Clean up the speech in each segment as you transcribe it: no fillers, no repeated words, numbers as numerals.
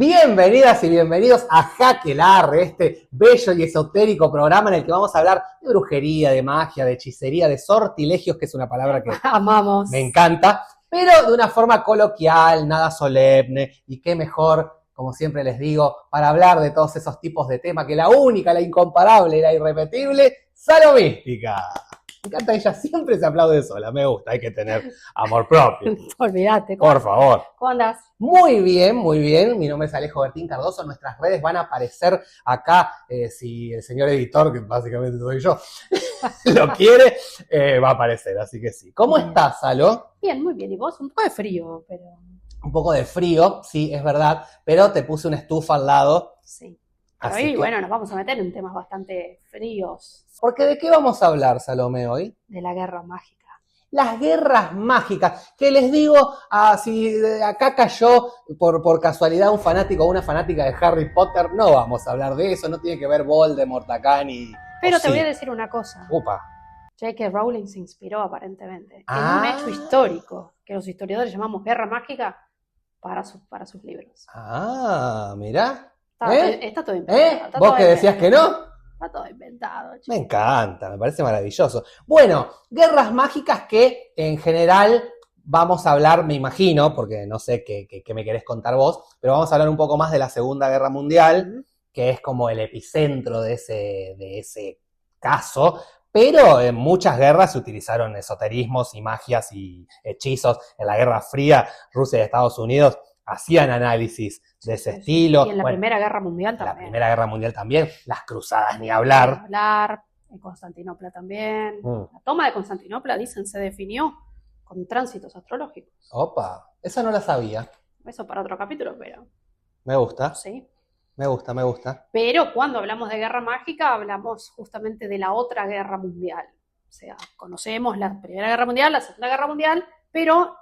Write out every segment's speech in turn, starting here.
Bienvenidas y bienvenidos a Jaquelarre, este bello y esotérico programa en el que vamos a hablar de brujería, de magia, de hechicería, de sortilegios, que es una palabra que amamos. Me encanta, pero de una forma coloquial, nada solemne, y qué mejor, como siempre les digo, para hablar de todos esos tipos de temas, que la única, la incomparable, la irrepetible, Salomística. Me encanta, ella siempre se aplaude sola, me gusta, hay que tener amor propio. Olvídate. Por favor. ¿Cómo andás? Muy bien, muy bien. Mi nombre es Alejo Bertín Cardoso. Nuestras redes van a aparecer acá. Si el señor editor, que básicamente soy yo, lo quiere, va a aparecer. Así que sí. ¿Cómo estás, Salo? Bien, muy bien. ¿Y vos? Un poco de frío, pero... Un poco de frío, sí, es verdad. Pero te puse una estufa al lado. Sí. Pero hoy, bueno, nos vamos a meter en temas bastante fríos. Porque ¿de qué vamos a hablar, Salomé, hoy? De la guerra mágica. Las guerras mágicas, que les digo, si acá cayó por casualidad un fanático o una fanática de Harry Potter, no vamos a hablar de eso, no tiene que ver Voldemort acá ni... Pero te voy a decir una cosa. Upa. J.K. Rowling se inspiró aparentemente en un hecho histórico que los historiadores llamamos guerra mágica para sus libros. Mirá. Está todo inventado. Está ¿Vos todo que decías que no? Está todo inventado, chicos. Me encanta, me parece maravilloso. Bueno, guerras mágicas que en general vamos a hablar, me imagino, porque no sé qué me querés contar vos, pero vamos a hablar un poco más de la Segunda Guerra Mundial, que es como el epicentro de ese caso, pero en muchas guerras se utilizaron esoterismos y magias y hechizos. En la Guerra Fría, Rusia y Estados Unidos hacían análisis de ese estilo. Y en la Primera Guerra Mundial también. La Primera Guerra Mundial también, las cruzadas ni hablar. En Constantinopla también. La toma de Constantinopla, dicen, se definió con tránsitos astrológicos. Opa, esa no la sabía. Eso para otro capítulo, pero... Me gusta. Sí. Me gusta. Pero cuando hablamos de guerra mágica, hablamos justamente de la otra guerra mundial. O sea, conocemos la Primera Guerra Mundial, la Segunda Guerra Mundial, pero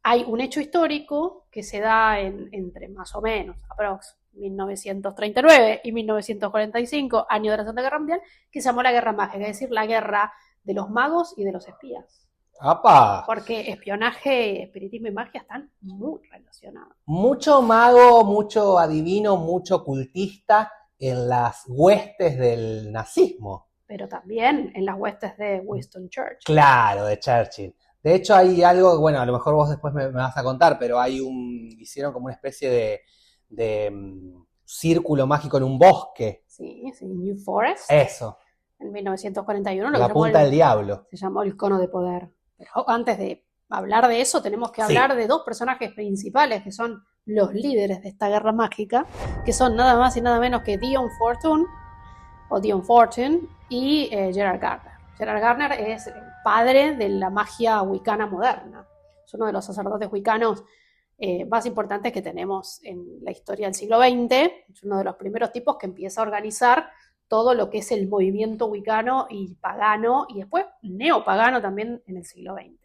hay un hecho histórico que se da entre más o menos, aprox. 1939 y 1945, año de la Segunda Guerra Mundial, que se llamó la Guerra Mágica, es decir, la guerra de los magos y de los espías. ¡Apa! Porque espionaje, espiritismo y magia están muy relacionados. Mucho mago, mucho adivino, mucho ocultista en las huestes del nazismo. Pero también en las huestes de Winston Churchill. Claro, de Churchill. De hecho hay algo, bueno, a lo mejor vos después me vas a contar, pero hicieron como una especie de círculo mágico en un bosque. Sí, New Forest. Eso. En 1941. La punta del diablo. Se llamó el cono de poder. Pero antes de hablar de eso, tenemos que hablar de dos personajes principales, que son los líderes de esta guerra mágica, que son nada más y nada menos que Dion Fortune y Gerard Gardner. Gerard Gardner es el padre de la magia wicana moderna. Es uno de los sacerdotes wicanos más importantes que tenemos en la historia del siglo XX. Es uno de los primeros tipos que empieza a organizar todo lo que es el movimiento wicano y pagano, y después neopagano también en el siglo XX.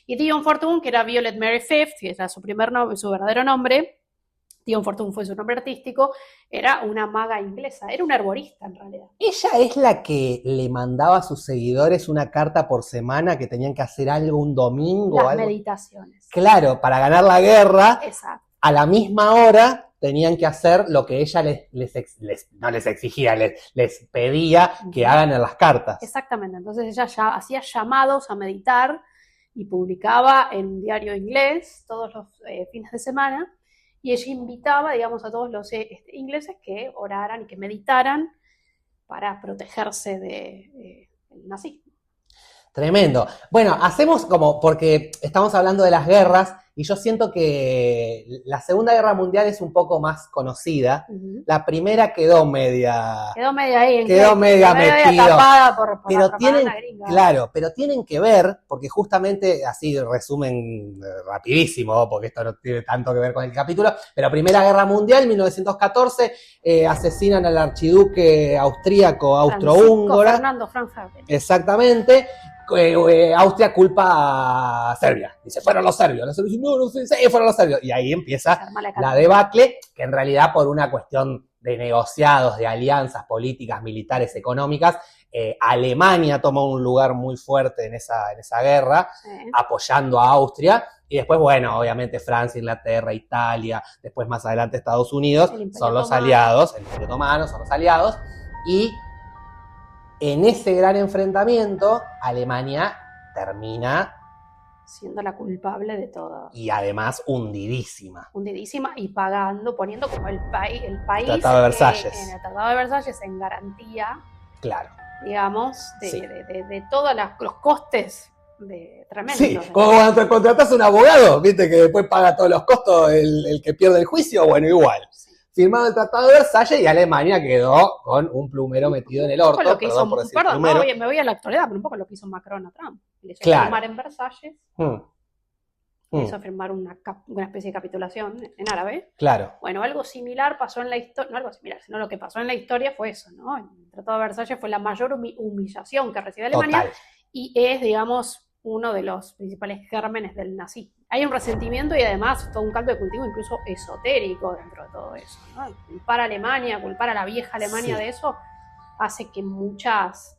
Y Dion Fortune, que era Violet Mary Fifth, que era su verdadero nombre, Dion Fortune fue su nombre artístico, era una maga inglesa, era una herborista en realidad. Ella es la que le mandaba a sus seguidores una carta por semana que tenían que hacer algo un domingo. Las meditaciones. Claro, para ganar la guerra. Exacto. A la misma hora tenían que hacer lo que ella no les exigía, les pedía que hagan en las cartas. Exactamente, entonces ella ya hacía llamados a meditar y publicaba en un diario inglés todos los fines de semana, y ella invitaba, digamos, a todos los ingleses que oraran y que meditaran para protegerse del nazismo. Tremendo. Bueno, hacemos como, porque estamos hablando de las guerras, y yo siento que la Segunda Guerra Mundial es un poco más conocida. La primera quedó media ahí. Quedó media metida. Tapada por pero la tienen, gringa. claro, pero tienen que ver, porque justamente, así resumen rapidísimo, porque esto no tiene tanto que ver con el capítulo, pero Primera Guerra Mundial, 1914, asesinan al archiduque austríaco austrohúngaro. Fernando Franz Ferdinand. Exactamente. Austria culpa a Serbia. Dice, fueron los serbios. Los serbios dicen, no sé, sí, fueron los serbios. Y ahí empieza la debacle, que en realidad por una cuestión de negociados, de alianzas políticas, militares, económicas, Alemania toma un lugar muy fuerte en esa guerra, apoyando a Austria, Y después, bueno, obviamente Francia, Inglaterra, Italia, después más adelante Estados Unidos, son los aliados, el Imperio Otomano son los aliados, y en ese gran enfrentamiento, Alemania termina siendo la culpable de todo. Y además hundidísima. Hundidísima y pagando, poniendo como el país Tratado de Versalles. En el Tratado de Versalles en garantía, claro, digamos, de todos los costes tremendos. Sí, como cuando contratás a un abogado, viste que después paga todos los costos el que pierde el juicio, bueno, igual. Sí. Firmado el Tratado de Versalles y Alemania quedó con un plumero metido en el orto. Lo que hizo, me voy a la actualidad, pero un poco lo que hizo Macron a Trump. Le hizo firmar en Versalles, le hizo firmar una especie de capitulación en árabe. Claro. Bueno, algo similar pasó en la historia, no algo similar, sino lo que pasó en la historia fue eso, ¿no? El Tratado de Versalles fue la mayor humillación que recibió Alemania. Total. Y es, digamos, uno de los principales gérmenes del nazismo. Hay un resentimiento y además todo un caldo de cultivo incluso esotérico dentro de todo eso, ¿no? Culpar a Alemania, culpar a la vieja Alemania de eso, hace que muchas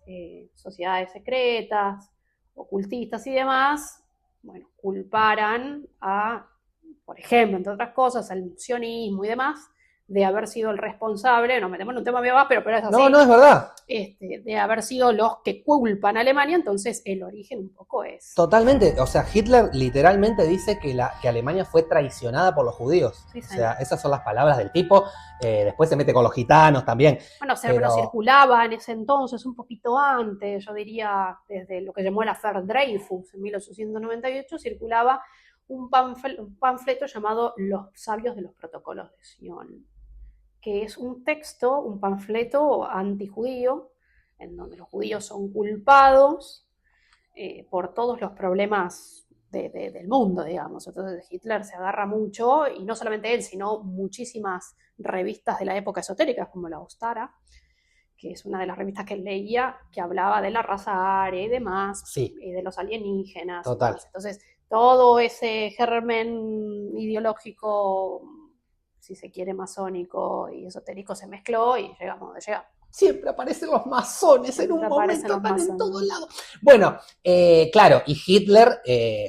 sociedades secretas, ocultistas y demás, bueno, culparan a, por ejemplo, entre otras cosas, al sionismo y demás, de haber sido el responsable, nos metemos en un tema medio más, pero es así. No, es verdad. De haber sido los que culpan a Alemania, entonces el origen un poco es... Totalmente, o sea, Hitler literalmente dice que Alemania fue traicionada por los judíos. Sí, o sea, esas son las palabras del tipo, después se mete con los gitanos también. Bueno, pero circulaba en ese entonces, un poquito antes, yo diría, desde lo que llamó el Affaire Dreyfus, en 1898, circulaba un panfleto llamado Los sabios de los protocolos de Sion, que es un texto, un panfleto antijudío, en donde los judíos son culpados por todos los problemas del mundo, digamos. Entonces Hitler se agarra mucho, y no solamente él, sino muchísimas revistas de la época esotéricas, como la Ostara, que es una de las revistas que él leía, que hablaba de la raza aria y demás, y de los alienígenas. Total. Entonces, todo ese germen ideológico, si se quiere, masónico y esotérico, se mezcló y llegamos donde llegamos. Siempre aparecen los masones en un momento, están en todos lados. Bueno, claro, y Hitler,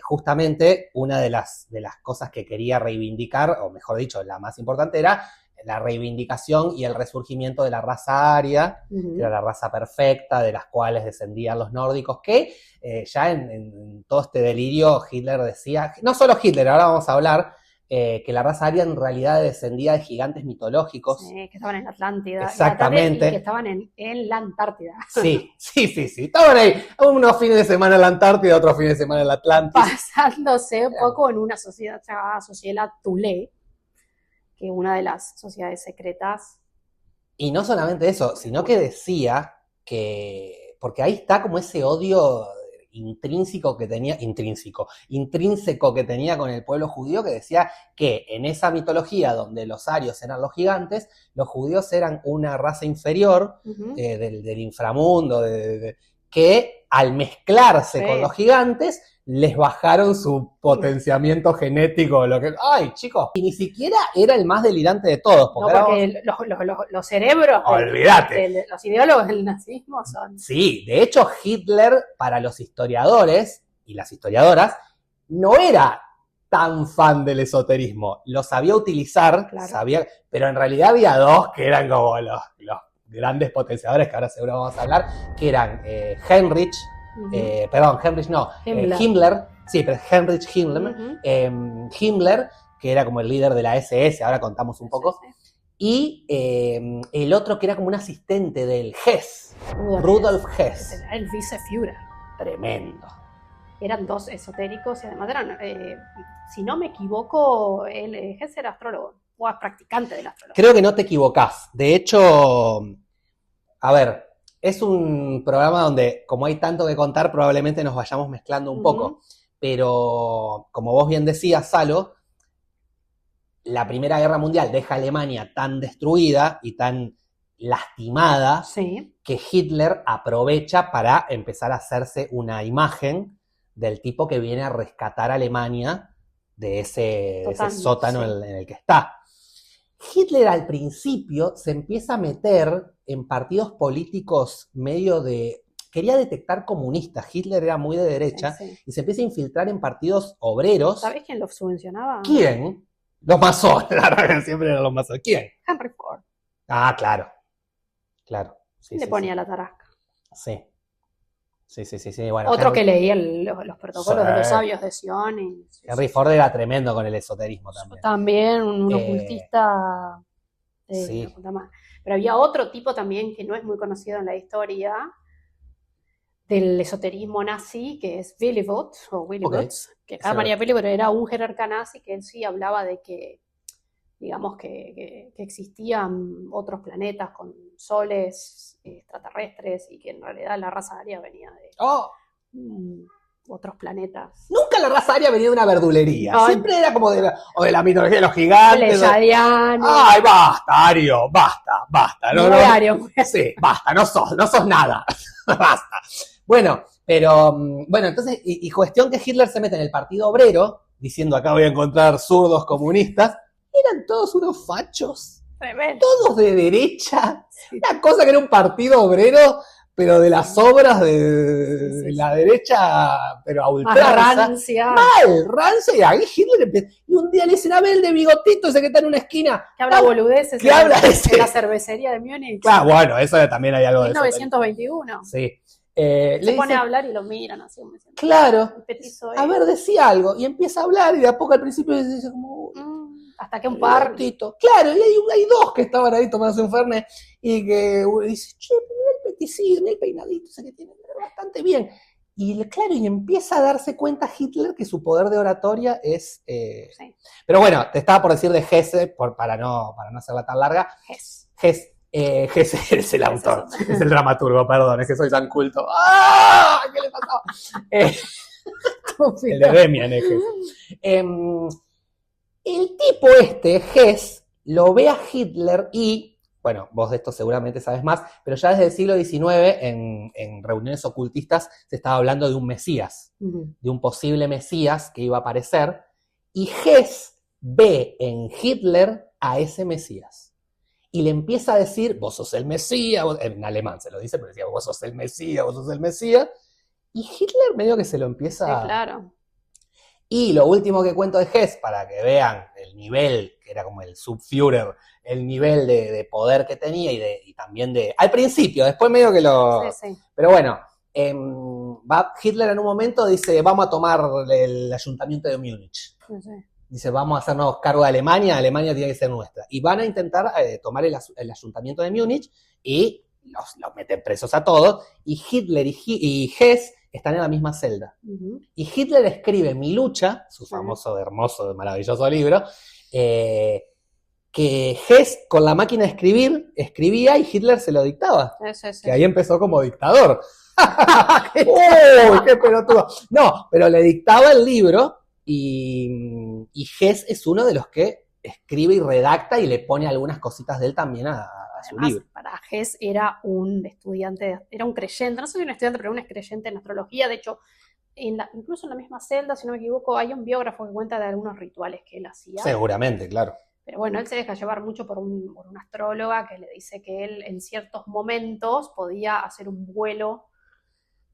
justamente, una de las cosas que quería reivindicar, o mejor dicho, la más importante, era la reivindicación y el resurgimiento de la raza aria, que era la raza perfecta, de las cuales descendían los nórdicos, que ya en todo este delirio Hitler decía, no solo Hitler, ahora vamos a hablar, que la raza aria en realidad descendía de gigantes mitológicos. Sí, que estaban en la Atlántida. Exactamente. Y que estaban en la Antártida. Sí. Estaban ahí unos fines de semana en la Antártida, otros fines de semana en la Atlántida. Pasándose un poco en una sociedad llamada Sociedad Thule, que es una de las sociedades secretas. Y no solamente eso, sino que decía que, porque ahí está como ese odio intrínseco que tenía con el pueblo judío, que decía que en esa mitología donde los arios eran los gigantes, los judíos eran una raza inferior del inframundo, que al mezclarse con los gigantes les bajaron su potenciamiento genético. ¡Ay, chicos! Y ni siquiera era el más delirante de todos. Porque los cerebros, los ideólogos del nazismo son... Sí, de hecho Hitler, para los historiadores y las historiadoras, no era tan fan del esoterismo. Lo sabía utilizar, pero en realidad había dos que eran como los grandes potenciadores, que ahora seguro vamos a hablar, que eran Himmler. Sí, pero Heinrich Himmler. Himmler, que era como el líder de la SS, ahora contamos un poco. Y el otro que era como un asistente del Hess, Rudolf Hess. El Viceführer. Tremendo. Eran dos esotéricos y además eran, si no me equivoco, el Hess era astrólogo, o practicante de la astrología. Creo que no te equivocás. De hecho, a ver, es un programa donde, como hay tanto que contar, probablemente nos vayamos mezclando un poco. Pero, como vos bien decías, Salo, la Primera Guerra Mundial deja a Alemania tan destruida y tan lastimada que Hitler aprovecha para empezar a hacerse una imagen del tipo que viene a rescatar a Alemania de ese sótano en el que está. Hitler al principio se empieza a meter en partidos políticos medio quería detectar comunistas. Hitler era muy de derecha Sí. y se empieza a infiltrar en partidos obreros. ¿Sabés quién lo subvencionaba? ¿Quién? Los masones, siempre eran los masones. ¿Quién? Henry Ford. Ah, claro. Claro. Sí, Le sí, ponía sí. la tarasca. Sí. Sí. Bueno, Otro que leía los protocolos Sí. de los sabios de Sion. Y, Henry Ford era tremendo con el esoterismo también. También un ocultista de sí. la puta madre. Pero había otro tipo también que no es muy conocido en la historia del esoterismo nazi, que es Willibot, o Willibots, que acá María Willibot era un jerarca nazi que él sí hablaba de que, digamos, que existían otros planetas con soles extraterrestres y que en realidad la raza aria venía de otros planetas. Nunca la raza aria venía de una verdulería. No, siempre era como de la mitología de los gigantes. Pleyadianos. Ay, basta, Ario, basta. No, Ario. Sí, basta, no sos nada. Basta. Bueno, pero, entonces, y cuestión que Hitler se mete en el Partido Obrero, diciendo acá voy a encontrar zurdos comunistas, eran todos unos fachos. Tremendo. Todos de derecha. Una cosa que era un partido obrero, pero de las obras de la derecha, pero a ultranza. Rancia. Rancia, y ahí Hitler empieza. Y un día le dicen a ver el de bigotito, ese que está en una esquina. Que habla boludeces. ¿Qué habla ese? En la cervecería de Múnich. Claro, bueno, eso también hay algo de eso. 1921. Sí. Se pone a hablar y lo miran así. Claro. El petizo a ver, decía algo. Y empieza a hablar, y de a poco al principio dice como. Hasta que un par. Claro, y hay dos que estaban ahí tomándose un fernet y que dice, che, mira el peticillo, mira el peinadito ese que tiene, bastante bien. Y claro, y empieza a darse cuenta Hitler que su poder de oratoria es... Sí. Pero bueno, te estaba por decir de Hesse, para no hacerla tan larga. Hesse es el autor, es el dramaturgo, perdón, es que soy tan culto. ¡Ah! ¿Qué le pasó? El de Demian es Hesse. El tipo Hess, lo ve a Hitler y, bueno, vos de esto seguramente sabes más, pero ya desde el siglo XIX en reuniones ocultistas se estaba hablando de un Mesías, de un posible Mesías que iba a aparecer, y Hess ve en Hitler a ese Mesías. Y le empieza a decir, vos sos el Mesías, en alemán se lo dice, pero decía, vos sos el Mesías, y Hitler medio que se lo empieza... Sí, claro. Y lo último que cuento de Hess, para que vean el nivel, que era como el Subführer, el nivel de poder que tenía y también de... Al principio, después medio que lo... Sí. Pero bueno, Hitler en un momento dice, vamos a tomar el ayuntamiento de Múnich. Sí. Dice, vamos a hacernos cargo de Alemania tiene que ser nuestra. Y van a intentar tomar el ayuntamiento de Múnich y los meten presos a todos. Y Hitler y Hess están en la misma celda. Y Hitler escribe Mi lucha, su famoso, hermoso, maravilloso libro, que Hess con la máquina de escribir escribía y Hitler se lo dictaba. Sí. Que ahí empezó como dictador. ¡Uy, qué pelotudo! No, pero le dictaba el libro y Hess es uno de los que escribe y redacta y le pone algunas cositas de él también a su libro. Para Hess era un estudiante, era un creyente, no sé si un estudiante, pero un creyente en astrología. De hecho, incluso en la misma celda, si no me equivoco, hay un biógrafo que cuenta de algunos rituales que él hacía. Seguramente, claro. Pero bueno, él se deja llevar mucho por una astróloga que le dice que él en ciertos momentos podía hacer un vuelo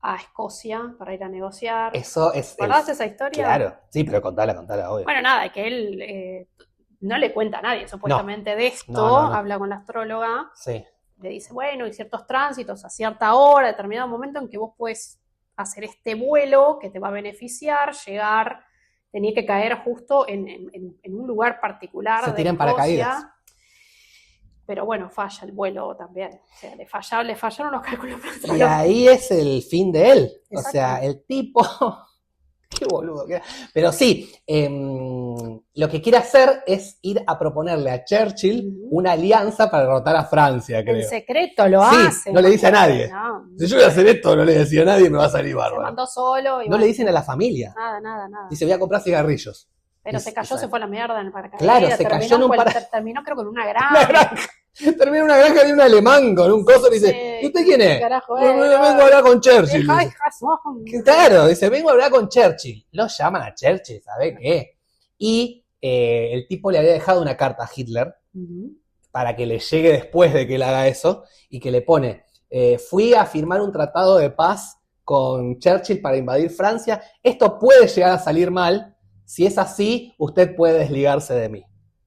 a Escocia para ir a negociar. Eso es... ¿Recordás esa historia? Claro, sí, pero contala, obvio. Bueno, nada, que él no le cuenta a nadie supuestamente de esto, no. habla con la astróloga, sí. Le dice, bueno, hay ciertos tránsitos a cierta hora, determinado momento en que vos puedes hacer este vuelo que te va a beneficiar, llegar, tenía que caer justo en un lugar particular. Se tiran paracaídas. Pero bueno, falla el vuelo también. O sea, le fallaron los cálculos. Y ahí es el fin de él. O sea, el tipo... Qué boludo. Pero sí, lo que quiere hacer es ir a proponerle a Churchill una alianza para derrotar a Francia, creo. En secreto lo hace. No le dice a nadie. No. Si yo voy a hacer esto, no le decía a nadie, me va a salir bárbaro. Se mandó solo. No le dicen a la familia. Nada. Dice, voy a comprar cigarrillos. Pero se cayó, se fue a la mierda en el paracaídas. Claro, se cayó en un paracaídas. Terminó creo con una granja. Termina en una granja de un alemán con un coso y dice, ¿y usted quién es? Carajo, vengo a hablar con Churchill. Claro, dice, vengo a hablar con Churchill. Lo llaman a Churchill, ¿sabe qué? Y el tipo le había dejado una carta a Hitler para que le llegue después de que él haga eso y que le pone, fui a firmar un tratado de paz con Churchill para invadir Francia. Esto puede llegar a salir mal. Si es así, usted puede desligarse de mí.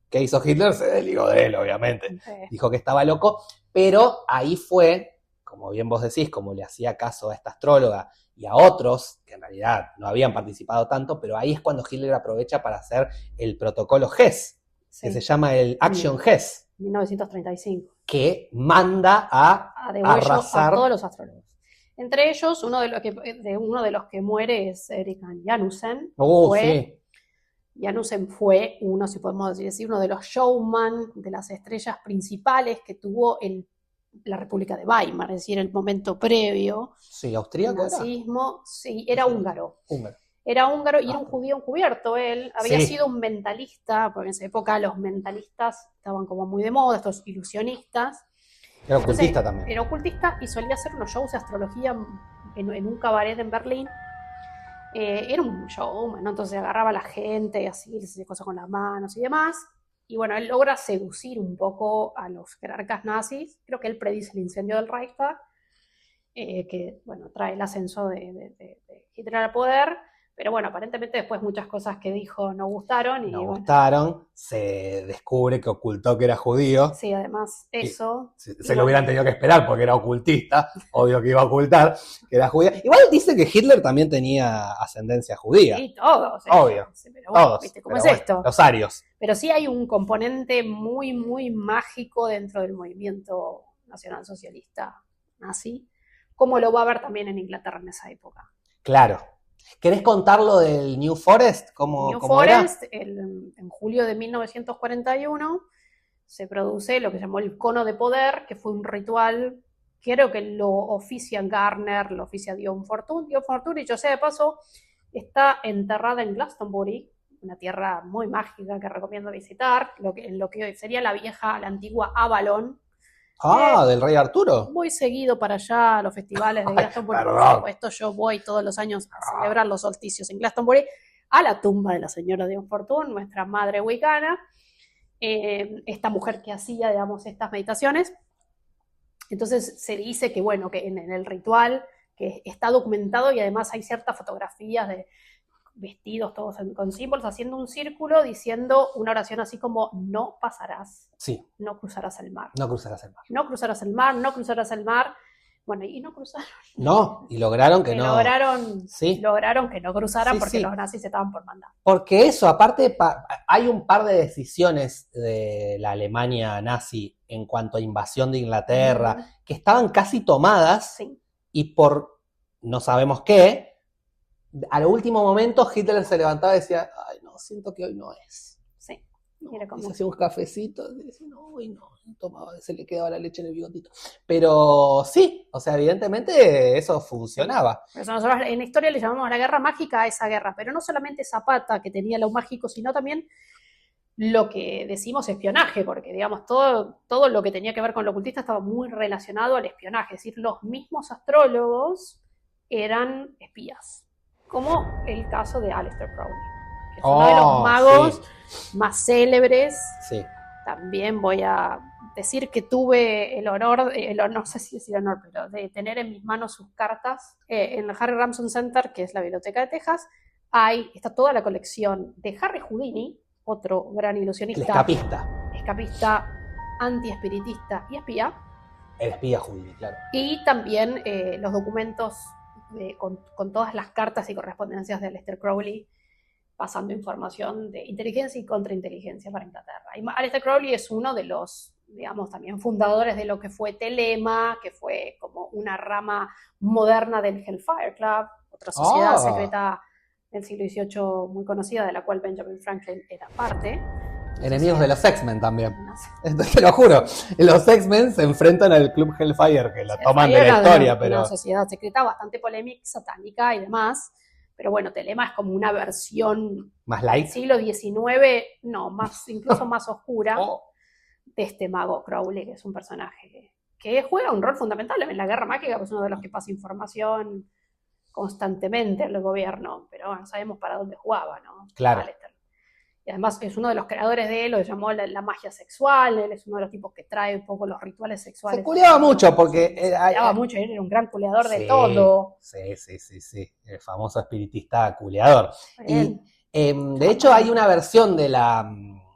¿Qué hizo Hitler? Se desligó de él, obviamente. Dijo que estaba loco, pero ahí fue, como bien vos decís, como le hacía caso a esta astróloga y a otros, que en realidad no habían participado tanto, pero ahí es cuando Hitler aprovecha para hacer el protocolo Hess, que se llama el Action Hess. 1935. Que manda a arrasar a todos los astrólogos. Entre ellos, uno de los que muere es Erik Janussen. Sí. Janussen fue uno, si podemos decir, uno de los showman, de las estrellas principales que tuvo la República de Weimar, es decir, el momento previo. Sí, austríaco al nazismo. Sí, era húngaro. Era húngaro y era un judío encubierto. Él había sido un mentalista, porque en esa época los mentalistas estaban como muy de moda, estos ilusionistas. Era ocultista también. Era ocultista y solía hacer unos shows de astrología en un cabaret en Berlín. Era un show, ¿no? Entonces agarraba a la gente y así, les hacía cosas con las manos y demás. Y bueno, él logra seducir un poco a los jerarcas nazis. Creo que él predice el incendio del Reichstag, que bueno, trae el ascenso de Hitler al poder. Pero bueno, aparentemente después muchas cosas que dijo no gustaron. Se descubre que ocultó que era judío. Sí, además eso. Se lo hubieran tenido que esperar porque era ocultista, obvio que iba a ocultar que era judía. Igual dice que Hitler también tenía ascendencia judía. Sí, todos. Obvio, pero bueno, todos. ¿viste cómo es esto? Los arios. Pero sí hay un componente muy, muy mágico dentro del movimiento nacionalsocialista nazi, como lo va a haber también en Inglaterra en esa época. Claro. ¿Querés contar lo del New Forest? New Forest, en julio de 1941, se produce lo que se llamó el Cono de Poder, que fue un ritual, creo que lo oficia Gardner, lo oficia Dion Fortune. Dion Fortune, y yo sé de paso, está enterrada en Glastonbury, una tierra muy mágica que recomiendo visitar, en lo que sería la antigua Avalon. Del rey Arturo. Voy seguido para allá a los festivales de Glastonbury. Por supuesto, yo voy todos los años a celebrar los solsticios en Glastonbury, a la tumba de la señora Dion Fortune, nuestra madre wicana, esta mujer que hacía, digamos, estas meditaciones. Entonces se dice que, bueno, que en el ritual, que está documentado y además hay ciertas fotografías de vestidos todos con símbolos, haciendo un círculo diciendo una oración así como: no pasarás, no cruzarás el mar. No cruzarás el mar. No cruzarás el mar, no cruzarás el mar. Bueno, y no cruzaron. No, y lograron que no. Lograron que no cruzaran porque los nazis estaban por mandar. Porque eso, aparte, hay un par de decisiones de la Alemania nazi en cuanto a invasión de Inglaterra, que estaban casi tomadas, y por no sabemos qué, al último momento Hitler se levantaba y decía: ay, no, siento que hoy no es. Sí. Y se hacía un cafecito y decía: no, hoy no. Tomaba, se le quedaba la leche en el bigotito. Pero sí, o sea, evidentemente eso funcionaba. Por eso nosotros en la historia le llamamos la guerra mágica a esa guerra, pero no solamente Zapata, que tenía lo mágico, sino también lo que decimos espionaje, porque digamos todo lo que tenía que ver con lo ocultista estaba muy relacionado al espionaje, es decir, los mismos astrólogos eran espías, como el caso de Aleister Crowley, que es uno de los magos más célebres. Sí. También voy a decir que tuve el honor, no sé si decir honor, pero de tener en mis manos sus cartas en el Harry Ramson Center, que es la Biblioteca de Texas. Está toda la colección de Harry Houdini, otro gran ilusionista. El escapista, anti-espiritista y espía. El espía Houdini, claro. Y también los documentos con todas las cartas y correspondencias de Aleister Crowley, pasando información de inteligencia y contrainteligencia para Inglaterra. Y Aleister Crowley es uno de los, digamos, también fundadores de lo que fue Telema, que fue como una rama moderna del Hellfire Club, otra sociedad secreta del siglo XVIII muy conocida, de la cual Benjamin Franklin era parte. Enemigos de los X-Men también. Te lo juro, los X-Men se enfrentan al Club Hellfire, que lo toman de la historia, pero... Una sociedad secreta bastante polémica, satánica y demás. Pero bueno, Telema es como una versión más light, del siglo XIX, no, incluso más oscura, de este mago Crowley, que es un personaje que juega un rol fundamental en la guerra mágica, pues es uno de los que pasa información constantemente al gobierno, pero bueno, sabemos para dónde jugaba, ¿no? Claro. Y Y además es uno de los creadores de él, lo llamó la magia sexual, él es uno de los tipos que trae un poco los rituales sexuales. Se culeaba mucho porque... Se culeaba mucho, él era un gran culeador sí, de todo. Sí, el famoso espiritista culeador. Él. Y de hecho hay una versión de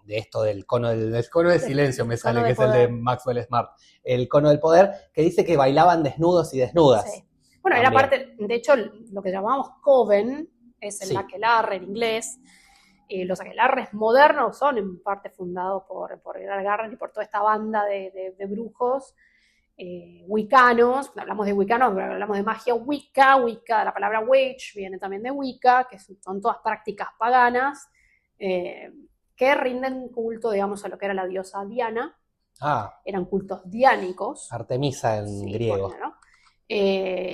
esto del cono del silencio, me sale, que es el de Maxwell Smart, el cono del poder, que dice que bailaban desnudos y desnudas. Sí. Bueno, era parte, de hecho, lo que llamamos coven, es el aquelarre en inglés. Los aquelarres modernos son en parte fundados por Gerard Gardner y por toda esta banda de brujos wiccanos. Hablamos de wiccanos, pero hablamos de magia wicca. Wicca, la palabra witch viene también de Wicca, que son todas prácticas paganas que rinden culto, digamos, a lo que era la diosa Diana. Eran cultos diánicos. Artemisa en griego. Bueno, ¿no?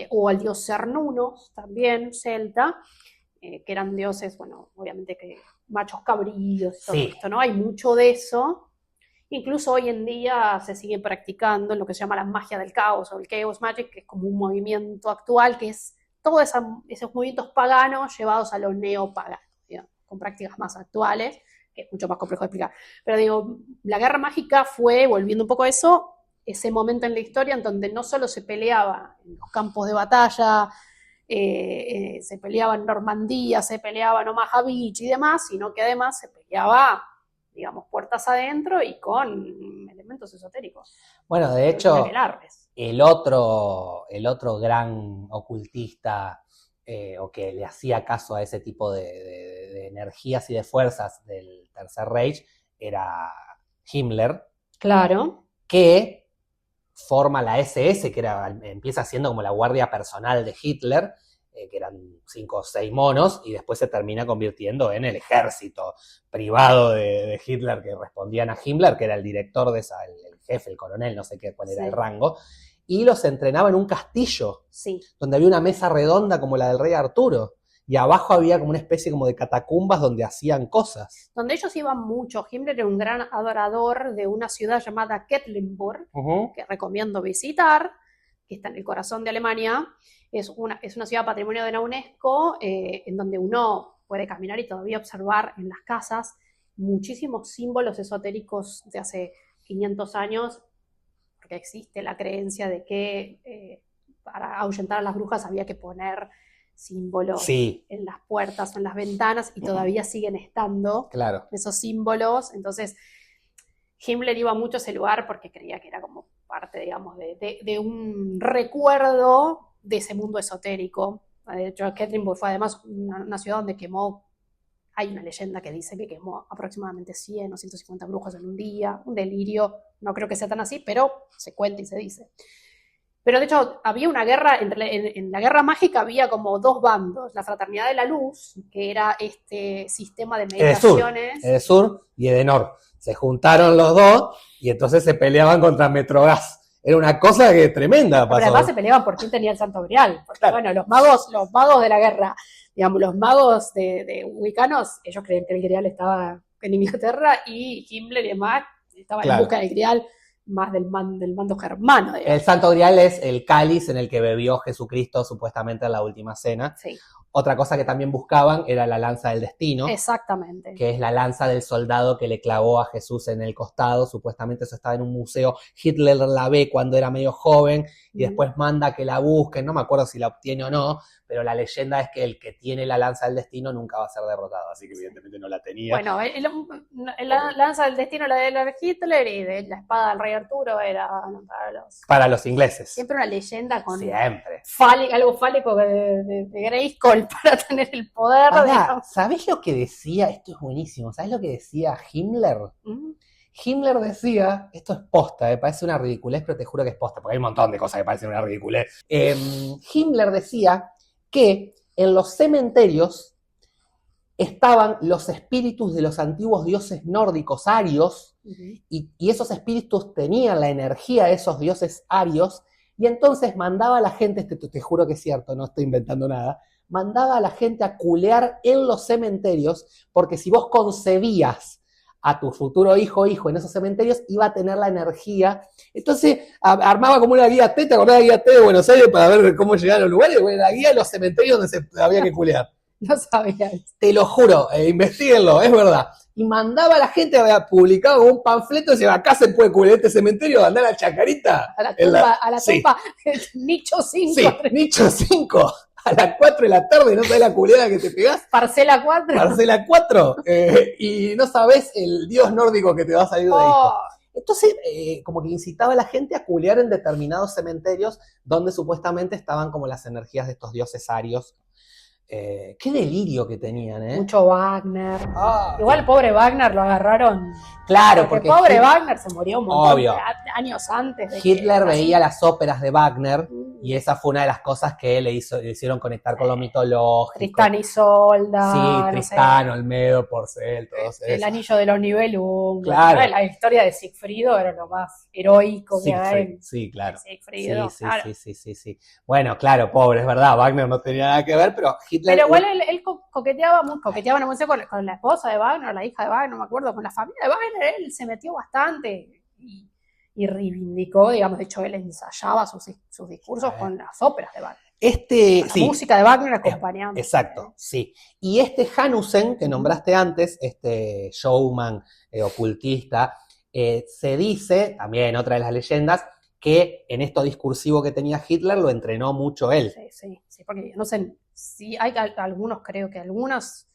O al dios Cernunnos, también celta, que eran dioses, bueno, obviamente que machos cabríos y todo esto, ¿no? Hay mucho de eso. Incluso hoy en día se sigue practicando lo que se llama la magia del caos o el chaos magic, que es como un movimiento actual, que es todos esos movimientos paganos llevados a lo neopagano, digamos, con prácticas más actuales, que es mucho más complejo de explicar. Pero digo, la guerra mágica fue, volviendo un poco a eso, ese momento en la historia en donde no solo se peleaba en los campos de batalla, se peleaba en Normandía, se peleaba en Omaha Beach y demás, sino que además se peleaba, digamos, puertas adentro y con elementos esotéricos. Bueno, de hecho, el otro gran ocultista o que le hacía caso a ese tipo de energías y de fuerzas del Tercer Reich era Himmler. Claro. Que forma la SS, que empieza siendo como la guardia personal de Hitler, que eran 5 o 6 monos, y después se termina convirtiendo en el ejército privado de Hitler, que respondían a Himmler, que era el director de esa, el jefe, el coronel, no sé cuál era el rango, y los entrenaba en un castillo, donde había una mesa redonda como la del rey Arturo, y abajo había como una especie como de catacumbas donde hacían cosas. Donde ellos iban mucho. Himmler era un gran adorador de una ciudad llamada Quedlinburg, que recomiendo visitar, que está en el corazón de Alemania. Es una ciudad patrimonio de la UNESCO, en donde uno puede caminar y todavía observar en las casas muchísimos símbolos esotéricos de hace 500 años, porque existe la creencia de que para ahuyentar a las brujas había que poner símbolos en las puertas o en las ventanas, y todavía siguen estando esos símbolos. Entonces Himmler iba mucho a ese lugar porque creía que era como parte, digamos, de un recuerdo de ese mundo esotérico. De hecho, Quedlinburg fue además una ciudad donde hay una leyenda que dice que quemó aproximadamente 100 o 150 brujas en un día, un delirio. No creo que sea tan así, pero se cuenta y se dice. Pero de hecho había una guerra, en la guerra mágica había como 2 bandos, la Fraternidad de la Luz, que era este sistema de meditaciones. Edesur y Edenor. Se juntaron los dos y entonces se peleaban contra Metrogas. Era una cosa que tremenda. Pero además se peleaban por quién tenía el Santo Grial. Porque bueno, los magos de la guerra, digamos, los magos de wiccanos, ellos creían que el Grial estaba en Inglaterra, y Himmler y demás estaban en busca del Grial, más del mando germano. Digamos. El Santo Grial es el cáliz en el que bebió Jesucristo supuestamente en la última cena. Otra cosa que también buscaban era la lanza del destino. Exactamente. Que es la lanza del soldado que le clavó a Jesús en el costado. Supuestamente eso estaba en un museo. Hitler la ve cuando era medio joven y después manda que la busquen. No me acuerdo si la obtiene o no, pero la leyenda es que el que tiene la lanza del destino nunca va a ser derrotado. Así que evidentemente no la tenía. Bueno, la lanza del destino, la de Hitler, y de la espada del rey Arturo era para los ingleses. Siempre una leyenda con algo fálico de Grayskull para tener el poder. ¿Sabés lo que decía? Esto es buenísimo. ¿Sabés lo que decía Himmler? Himmler decía, esto es posta, parece una ridiculez, pero te juro que es posta, porque hay un montón de cosas que parecen una ridiculez. Himmler decía que en los cementerios estaban los espíritus de los antiguos dioses nórdicos arios, y esos espíritus tenían la energía de esos dioses arios, y entonces mandaba a la gente, te juro que es cierto, no estoy inventando nada, mandaba a la gente a culear en los cementerios, porque si vos concebías a tu futuro hijo en esos cementerios, iba a tener la energía. Entonces armaba como una guía T, ¿te acordás de la guía T de Buenos Aires para ver cómo llegar a los lugares? Bueno, la guía de los cementerios donde se había que culear. No sabía eso. Te lo juro, investíguenlo, es verdad. Y mandaba a la gente, había publicado un panfleto y decía, acá se puede cubrir este cementerio, andar a la Chacarita. A la Sí. tumba, nicho 5. Sí, nicho 5, a las 4 de la tarde, no sabes la culiada que te pegás. Parcela 4. Parcela 4, y no sabes el dios nórdico que te va a salir de hijo. Entonces, como que incitaba a la gente a culear en determinados cementerios donde supuestamente estaban como las energías de estos dioses arios. Qué delirio que tenían, ¿eh? Mucho Wagner. Igual pobre Wagner lo agarraron. Claro, porque pobre Wagner se murió un montón obvio. de años antes. De Hitler veía las óperas de Wagner y esa fue una de las cosas que le hicieron conectar con lo mitológico. Tristán y Isolda. Sí, Tristán, no sé. Olmedo, Porcel, todos El anillo de los Nibelungen. Claro. La historia de Sigfrido era lo más heroico que hay. Sí, claro. Sigfrido, sí, claro. Sí. Bueno, claro, pobre, es verdad, Wagner no tenía nada que ver, pero Hitler... Pero igual él coqueteaba no sé, con la esposa de Wagner, la hija de Wagner, no me acuerdo, con la familia de Wagner, él se metió bastante y reivindicó, digamos, de hecho él ensayaba sus discursos con las óperas de Wagner. La música de Wagner acompañando. Exacto, sí. Y Hanussen, que nombraste antes, este showman ocultista, se dice, también otra de las leyendas, que en esto discursivo que tenía Hitler lo entrenó mucho él. Sí, porque no sé, sí hay algunos, creo que algunas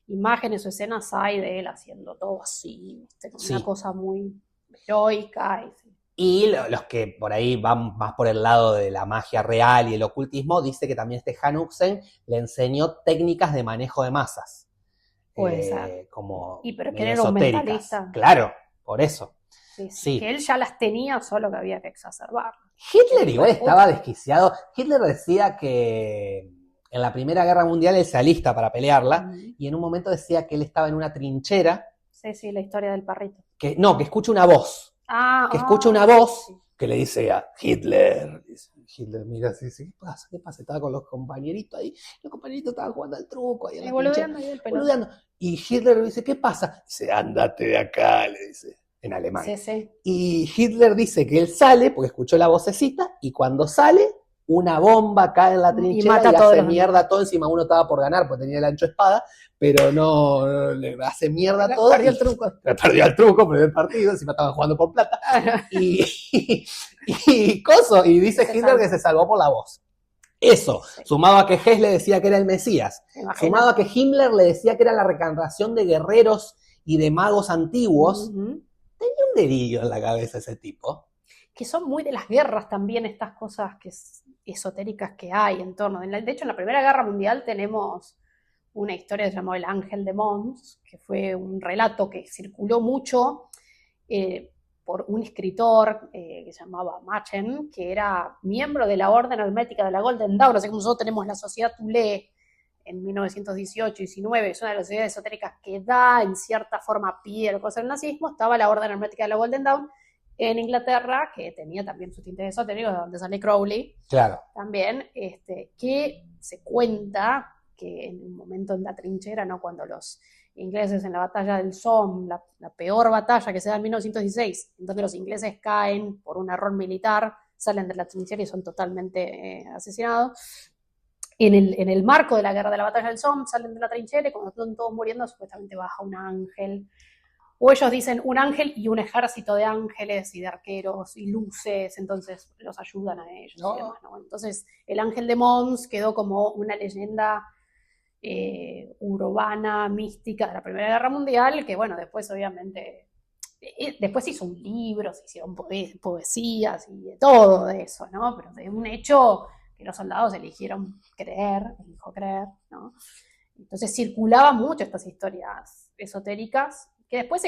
imágenes o escenas hay de él haciendo todo así, una cosa muy heroica. Y los que por ahí van más por el lado de la magia real y el ocultismo, dice que también Hanussen le enseñó técnicas de manejo de masas. Como pero que era un mentalista. Claro, por eso. Sí. Que él ya las tenía, solo que había que exacerbar. Hitler igual estaba desquiciado. Hitler decía que en la Primera Guerra Mundial él se alista para pelearla, y en un momento decía que él estaba en una trinchera. Sí, la historia del perrito. Que escucha una voz. Escucha una voz que le dice a Hitler. Hitler mira así, ¿qué pasa? Estaba con los compañeritos ahí. Los compañeritos estaban jugando al truco ahí en la trinchera. Boludeando. Y Hitler le dice, ¿qué pasa? Dice, ándate de acá, le dice. En alemán. Sí. Y Hitler dice que él sale porque escuchó la vocecita y cuando sale, una bomba cae en la trinchera y hace mierda todo. Encima uno estaba por ganar porque tenía el ancho espada, pero no le hace mierda todo. Perdió el truco. Perdió el truco, perdió el partido, encima estaban jugando por plata. y dice Hitler que se salvó por la voz. Eso, sumado a que Hess le decía que era el Mesías, sumado a que Himmler le decía que era la reencarnación de guerreros y de magos antiguos. Tenía un delirio en la cabeza ese tipo. Que son muy de las guerras también, estas cosas esotéricas que hay en torno. De hecho, en la Primera Guerra Mundial tenemos una historia que se llamó El Ángel de Mons, que fue un relato que circuló mucho por un escritor que se llamaba Machen, que era miembro de la Orden Hermética de la Golden Dawn. O sea, como nosotros tenemos la Sociedad Thule en 1918-19, es una de las sociedades esotéricas que da en cierta forma pie a lo que es el nazismo. Estaba la Orden Hermética de la Golden Dawn en Inglaterra, que tenía también sus tintes esotéricos, de donde sale Crowley. Claro. También, que se cuenta que en un momento en la trinchera, ¿no? Cuando los ingleses en la batalla del Somme, la peor batalla que se da en 1916, en donde los ingleses caen por un error militar, salen de la trinchera y son totalmente asesinados. En el marco de la guerra de la batalla del Somme, salen de la trinchera y cuando están todos muriendo, supuestamente baja un ángel. O ellos dicen un ángel y un ejército de ángeles y de arqueros y luces, entonces los ayudan a ellos. Y demás, ¿no? Entonces, el ángel de Mons quedó como una leyenda urbana, mística de la Primera Guerra Mundial, que bueno, después obviamente, después se hizo un libro, se hicieron poesías y de todo de eso, ¿no? Pero de un hecho que los soldados eligió creer, ¿no? Entonces circulaban mucho estas historias esotéricas, que después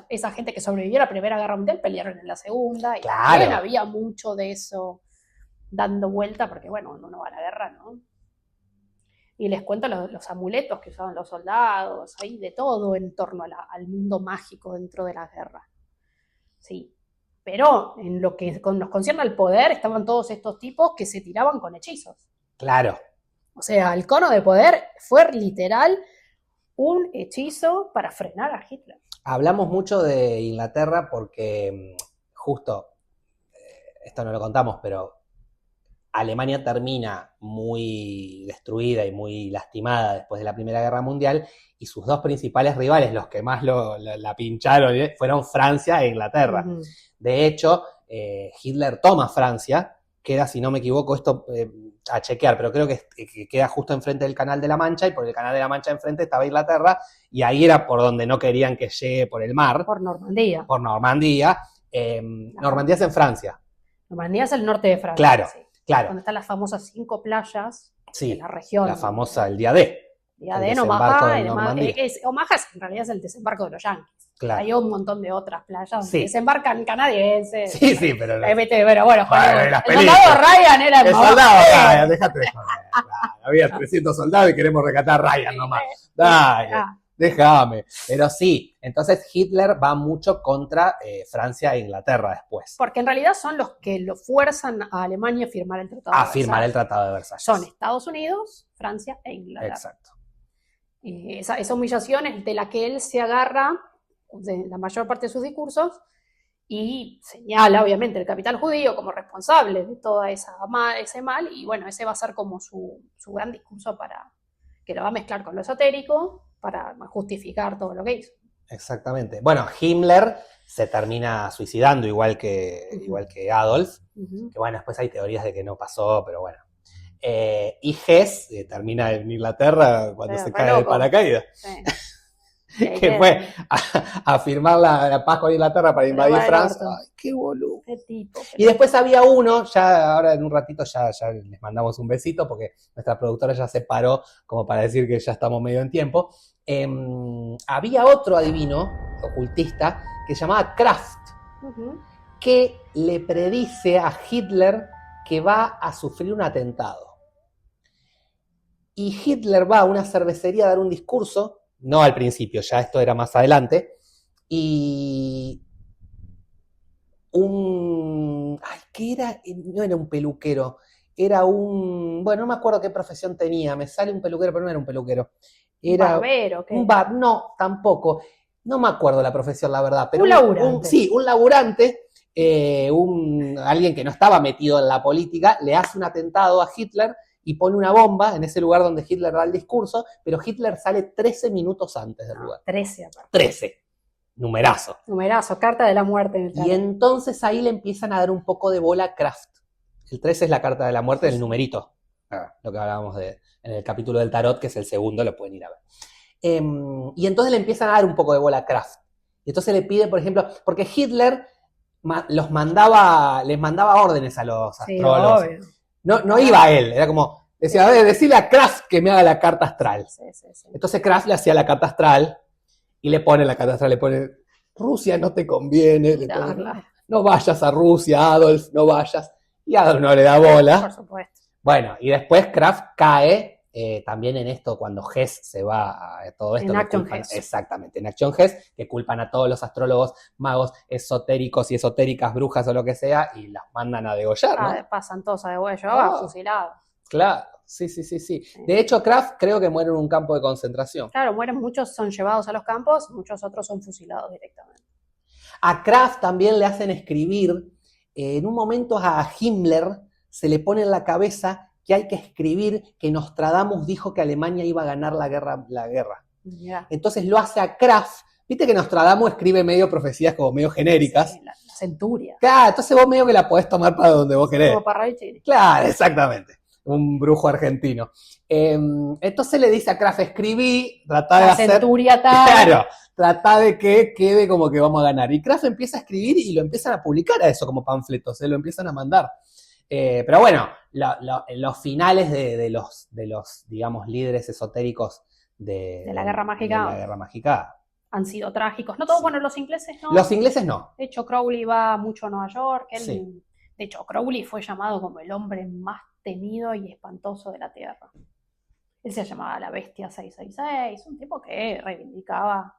esa gente que sobrevivió a la Primera Guerra Mundial pelearon en la Segunda, y también había mucho de eso dando vuelta, porque bueno, cuando uno va a la guerra, ¿no? Y les cuento los amuletos que usaban los soldados, hay de todo en torno al mundo mágico dentro de la guerra. Sí. Pero en lo que nos concierne al poder, estaban todos estos tipos que se tiraban con hechizos. Claro. O sea, el cono de poder fue literal un hechizo para frenar a Hitler. Hablamos mucho de Inglaterra porque justo, esto no lo contamos, pero Alemania termina muy destruida y muy lastimada después de la Primera Guerra Mundial, y sus dos principales rivales, los que más la pincharon, fueron Francia e Inglaterra. Ujú. De hecho, Hitler toma Francia, queda, si no me equivoco, esto a chequear, pero creo que queda justo enfrente del Canal de la Mancha, y por el Canal de la Mancha enfrente estaba Inglaterra, y ahí era por donde no querían que llegue por el mar. Por Normandía. Por Normandía. Normandía es en Francia. Normandía es el norte de Francia. Claro, sí. claro. Donde están las famosas 5 playas Sí, de la región. la famosa, el día D. Día el de desembarco Omaha. de Normandía. Omaha en realidad es el desembarco de los Yankees. Claro. Hay un montón de otras playas donde Sí. desembarcan canadienses. Sí, pero Pero bueno, Bueno, las el soldado películas. Ryan era El soldado Ryan, déjate de joder. Claro, había 300 soldados y queremos rescatar a Ryan nomás. Dale, déjame. Pero sí, entonces Hitler va mucho contra Francia e Inglaterra después. Porque en realidad son los que lo fuerzan a Alemania a firmar el Tratado de Versalles. A firmar el Tratado de Versalles. Son Estados Unidos, Francia e Inglaterra. Exacto. Esa humillación es de la que él se agarra de la mayor parte de sus discursos y señala obviamente el capital judío como responsable de toda ese mal, y bueno, ese va a ser como su gran discurso, para que lo va a mezclar con lo esotérico para justificar todo lo que hizo. Exactamente. Bueno, Himmler se termina suicidando igual que Adolf, que bueno, después hay teorías de que no pasó, pero bueno. Y Hess termina en Inglaterra cuando se cae del paracaídas. Sí. Que fue a firmar la paz con Inglaterra para invadir Francia. Ay, qué boludo. Qué tipo. Y después había uno, ya ahora en un ratito ya les mandamos un besito, porque nuestra productora ya se paró como para decir que ya estamos medio en tiempo. Había otro adivino, ocultista, que se llamaba Kraft, que le predice a Hitler que va a sufrir un atentado. Y Hitler va a una cervecería a dar un discurso, no al principio, ya esto era más adelante, y ¿qué era? No era un peluquero, era bueno, no me acuerdo qué profesión tenía, me sale un peluquero, pero no era un peluquero. Era ¿Barbero? ¿Qué? No, tampoco, no me acuerdo la profesión, la verdad, pero un laburante. Sí, un laburante, alguien que no estaba metido en la política, le hace un atentado a Hitler y pone una bomba en ese lugar donde Hitler da el discurso, pero Hitler sale 13 minutos antes del lugar. 13 aparte. 13. Numerazo. Carta de la muerte. Y entonces ahí le empiezan a dar un poco de bola a Kraft. El 13 es la carta de la muerte, el numerito. Lo que hablábamos en el capítulo del tarot, que es el segundo, lo pueden ir a ver. Y entonces le empiezan a dar un poco de bola a Kraft. Y entonces le pide, por ejemplo, porque Hitler les mandaba órdenes a los astrólogos. Obvio. No iba a él, era como, decía, a ver, decile a Kraft que me haga la carta astral. Sí. Entonces Kraft le hacía la carta astral y le pone la carta astral, le pone, Rusia no te conviene, le pone, no vayas a Rusia, Adolf, no vayas. Y Adolf no le da bola. Por supuesto. Bueno, y después Kraft cae también en esto, cuando Hess se va a todo esto. En Acción Hess. Exactamente, en Acción Hess, que culpan a todos los astrólogos, magos, esotéricos y esotéricas, brujas o lo que sea, y las mandan a degollar, ¿no? Pasan todos a degollar, fusilados. Claro, sí. De hecho, Kraft creo que muere en un campo de concentración. Claro, mueren muchos, son llevados a los campos, muchos otros son fusilados directamente. A Kraft también le hacen escribir, en un momento a Himmler se le pone en la cabeza que hay que escribir que Nostradamus dijo que Alemania iba a ganar la guerra. Yeah. Entonces lo hace a Kraft. Viste que Nostradamus escribe medio profecías como medio genéricas. Sí, la centuria. Claro, entonces vos medio que la podés tomar para donde vos querés. Como para Raichini. Claro, exactamente. Un brujo argentino. Entonces le dice a Kraft, escribí, tratá de hacer... centuria tal. Claro, tratá de que quede como que vamos a ganar. Y Kraft empieza a escribir y lo empiezan a publicar a eso como panfletos, lo empiezan a mandar. Pero bueno, los finales de los, digamos, líderes esotéricos de la Guerra Mágica han sido trágicos. No todos, bueno, los ingleses no. Los ingleses no. De hecho, Crowley va mucho a Nueva York. Sí. De hecho, Crowley fue llamado como el hombre más temido y espantoso de la Tierra. Él se llamaba la Bestia 666, un tipo que reivindicaba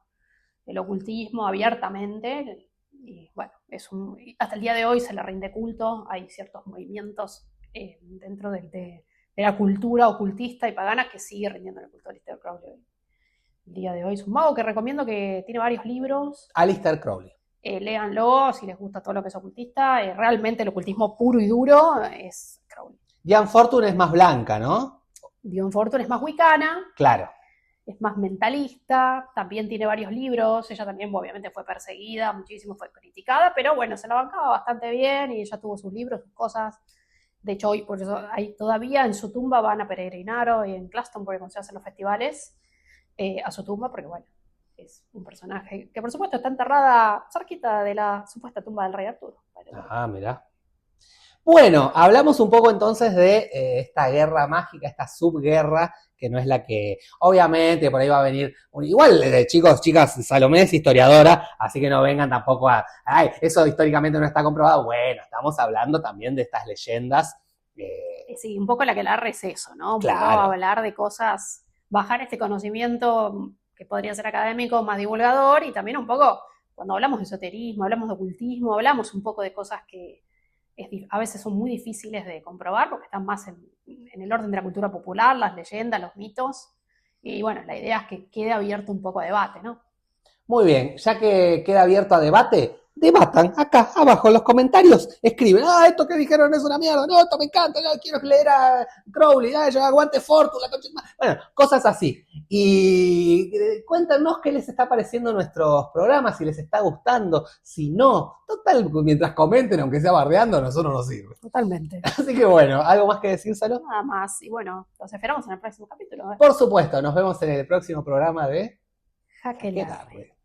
el ocultismo abiertamente. Y bueno, hasta el día de hoy se le rinde culto. Hay ciertos movimientos dentro de la cultura ocultista y pagana que sigue rindiendo el culto a Aleister Crowley. El día de hoy es un mago que recomiendo, que tiene varios libros. Aleister Crowley. Léanlo si les gusta todo lo que es ocultista. Realmente el ocultismo puro y duro es Crowley. Diane Fortune es más blanca, ¿no? Dion Fortune es más wicana, Claro. es más mentalista, también tiene varios libros, ella también obviamente fue perseguida, muchísimo fue criticada, pero bueno, se la bancaba bastante bien y ella tuvo sus libros, sus cosas. De hecho, hoy por eso hay todavía en su tumba van a peregrinar hoy en Glastonbury cuando se hacen los festivales a su tumba, porque bueno, es un personaje que por supuesto está enterrada cerquita de la supuesta tumba del rey Arturo. Ah, mirá. Bueno, hablamos un poco entonces de esta guerra mágica, esta subguerra, que no es la que, obviamente, por ahí va a venir, igual, chicos, chicas, Salomé es historiadora, así que no vengan tampoco ay, eso históricamente no está comprobado. Bueno, estamos hablando también de estas leyendas. Sí, un poco la que la es eso, ¿no? Un Claro. poco hablar de cosas, bajar este conocimiento que podría ser académico, más divulgador, y también un poco, cuando hablamos de esoterismo, hablamos de ocultismo, hablamos un poco de cosas que a veces son muy difíciles de comprobar porque están más en el orden de la cultura popular, las leyendas, los mitos. Y bueno, la idea es que quede abierto un poco a debate, ¿no? Muy bien, ya que queda abierto a debate, debatan acá abajo en los comentarios, escriben, esto que dijeron es una mierda, no, esto me encanta, yo quiero leer a Crowley, yo aguante Fortune, bueno, cosas así. Y cuéntanos qué les está pareciendo nuestros programas, si les está gustando, si no, total, mientras comenten, aunque sea bardeando, a nosotros nos sirve. Totalmente. Así que bueno, ¿algo más que decir, Salo? Nada más, y bueno, los esperamos en el próximo capítulo. Por supuesto, nos vemos en el próximo programa de Jaque Larre.